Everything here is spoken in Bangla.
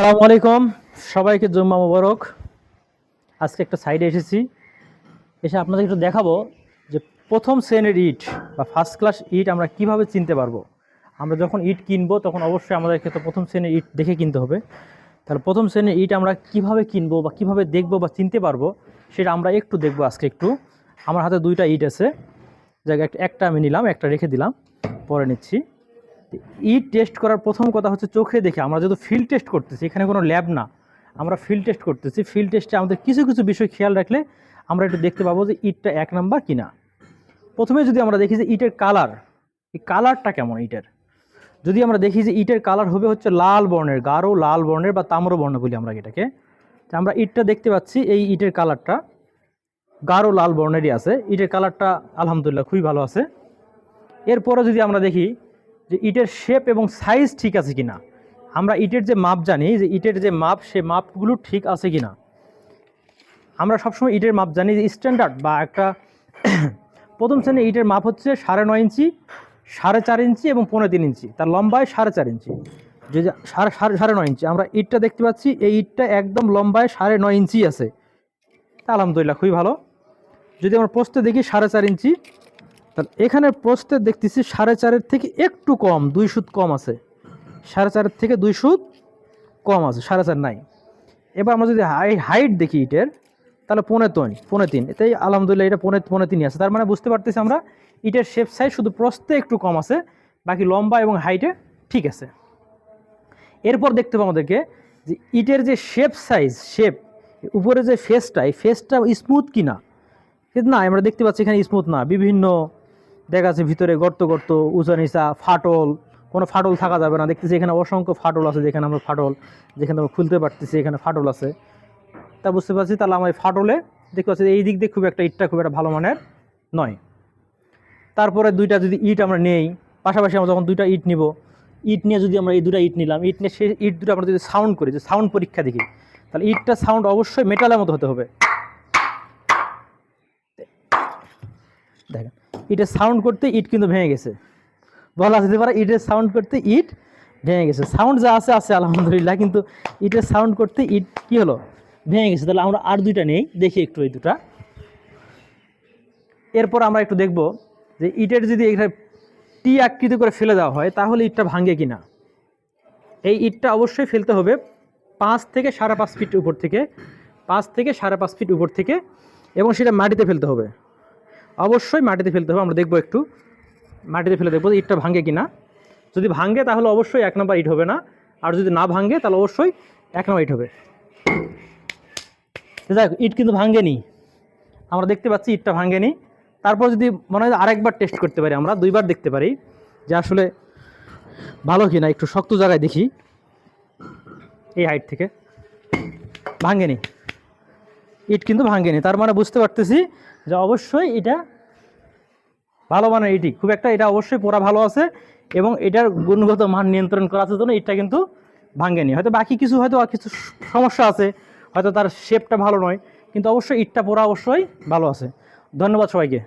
আসসালামু আলাইকুম, সবাইকে জুম্মা মোবারক। আজকে একটা সাইডে এসে আপনাদের একটু দেখাবো যে প্রথম শ্রেণীর ইট বা ফার্স্ট ক্লাস ইট আমরা কিভাবে চিনতে পারবো। আমরা যখন ইট কিনবো তখন অবশ্যই আমাদেরকে তো প্রথম শ্রেণীর ইট দেখে কিনতে হবে। তাহলে প্রথম শ্রেণীর ইট আমরা কিভাবে কিনবো বা কিভাবে দেখবো বা চিনতে পারবো সেটা আমরা একটু দেখবো আজকে। আমার হাতে দুইটা ইট আছে, জায়গায় একটা আমি নিলাম, একটা রেখে দিলাম, পরে নিচ্ছি। ইট টেস্ট করার প্রথম কথা হচ্ছে চোখে দেখে। আমরা যেহেতু ফিল্ড টেস্ট করতেছি, এখানে কোনো ল্যাব না, আমরা ফিল্ড টেস্ট করতেছি। ফিল্ড টেস্টে আমাদের কিছু কিছু বিষয় খেয়াল রাখলে আমরা একটু দেখতে পাবো যে ইটটা এক নাম্বার কিনা। প্রথমে যদি আমরা দেখি যে ইটের কালার, এই কালারটা কেমন ইটের, যদি আমরা দেখি যে ইটের কালার হবে হচ্ছে লাল বর্ণের, গাঢ় লাল বর্ণের বা তাম্র বর্ণ বলি আমরা এটাকে। আমরা ইটটা দেখতে পাচ্ছি, এই ইটের কালারটা গাঢ় লাল বর্ণেরই আছে। ইটের কালারটা আলহামদুলিল্লাহ খুবই ভালো আছে। এরপরে যদি আমরা দেখি যে ইটের শেপ এবং সাইজ ঠিক আছে কিনা, আমরা ইটের যে মাপ জানি, যে ইটের যে মাপ, সে মাপগুলো ঠিক আছে কিনা। আমরা সবসময় ইটের মাপ জানি যে স্ট্যান্ডার্ড বা একটা প্রথম শ্রেণীর ইটের মাপ হচ্ছে 9.5 ইঞ্চি, 4.5 ইঞ্চি এবং 3.5 ইঞ্চি। তার লম্বায় 4.5 ইঞ্চি, যে 9.5 ইঞ্চি। আমরা ইটটা দেখতে পাচ্ছি, এই ইটটা একদম লম্বায় 9.5 ইঞ্চি আছে, তা আলহামদুলিল্লাহ খুবই ভালো। যদি আমরা প্রস্থে দেখি 4.5 ইঞ্চি, তাহলে এখানে প্রস্থে দেখতেছি 4.5-এর থেকে একটু কম, 2 সুত কম আছে। 4.5-এর থেকে 2 সুত কম আছে, 4.5 নাই। এবার আমরা যদি হাইট দেখি ইটের, তাহলে 3.5, এতেই আলহামদুলিল্লাহ এটা 3.5 আছে। তার মানে বুঝতে পারতেছি আমরা ইটের শেপ সাইজ শুধু প্রস্থে একটু কম আছে, বাকি লম্বা এবং হাইটে ঠিক আছে। এরপর দেখতে পাবো আমাদেরকে যে ইটের যে শেপ সাইজ, শেপ উপরে যে ফেসটা, এই ফেসটা স্মুথ কিনা। কিন্তু না, আমরা দেখতে পাচ্ছি এখানে স্মুথ না, বিভিন্ন দেখা যাচ্ছে ভিতরে গর্ত গর্ত, উঁচা নিচা, ফাটল। কোনো ফাটল থাকা যাবে না, দেখতেছি এখানে অসংখ্য ফাটল আছে। যেখানে আমরা ফাটল, যেখানে আমরা খুলতে পারতেছি এখানে ফাটল আছে, তা বুঝতে পারছি। তাহলে আমার ফাটলে দেখতে পাচ্ছি এই দিক দিয়ে খুব একটা ইটটা খুব একটা ভালো মানের নয়। তারপরে দুইটা যদি ইট আমরা নেই, পাশাপাশি আমরা যখন দুইটা ইট নিব, ইট নিয়ে যদি আমরা এই দুটা ইট নিলাম, ইট নিয়ে সেই ইট দুটো আমরা যদি সাউন্ড করি, যে সাউন্ড পরীক্ষা দেখি, তাহলে ইটটা সাউন্ড অবশ্যই মেটালের মতো হতে হবে। দেখেন, ইটের সাউন্ড করতে ইট কিন্তু ভেঙে গেছে, বলা যেতে পারে ইটের সাউন্ড করতে ইট ভেঙে গেছে। সাউন্ড যা আছে আছে আলহামদুলিল্লাহ, কিন্তু ইটের সাউন্ড করতে ইট কী হলো, ভেঙে গেছে। তাহলে আমরা আর দুইটা নেই, দেখি একটু এই দুটা। এরপর আমরা একটু দেখব যে ইটের যদি এখানে টি আকৃতি করে ফেলে দেওয়া হয়, তাহলে ইটটা ভাঙে কিনা। এই ইটটা অবশ্যই ফেলতে হবে 5 থেকে 5.5 ফিট উপর থেকে, 5 থেকে 5.5 ফিট উপর থেকে, এবং সেটা মাটিতে ফেলতে হবে। অবশ্যই মাটিতে ফেলতে হবে। আমরা দেখব একটু মাটিতে ফেলে দেখবো ইটটা ভাঙে কিনা। যদি ভাঙে তাহলে অবশ্যই 1 নম্বর ইট হবে না, আর যদি না ভাঙে তাহলে অবশ্যই 1 নম্বর ইট হবে। দেখ, ইট কিন্তু ভাঙেনি, আমরা দেখতে পাচ্ছি ইটটা ভাঙেনি। তারপর যদি মনে হয় আরেকবার টেস্ট করতে পারি, আমরা 2বার দেখতে পারি যে আসলে ভালো কিনা। একটু শক্ত জায়গায় দেখি, এই হাইট থেকে ভাঙেনি, ইট কিন্তু ভাঙেনি। তার মানে বুঝতে পারতেছি যে অবশ্যই এটা ভালো মানের ইটই, খুব একটা এটা অবশ্যই পোড়া ভালো আছে, এবং এটার গুণগত মান নিয়ন্ত্রণ করা আছে জন্য ইটটা কিন্তু ভাঙেনি। হয়তো বাকি কিছু হয়তো কিছু সমস্যা আছে, হয়তো তার শেপটা ভালো নয়, কিন্তু অবশ্যই ইটটা পোড়া অবশ্যই ভালো আছে। ধন্যবাদ সবাইকে।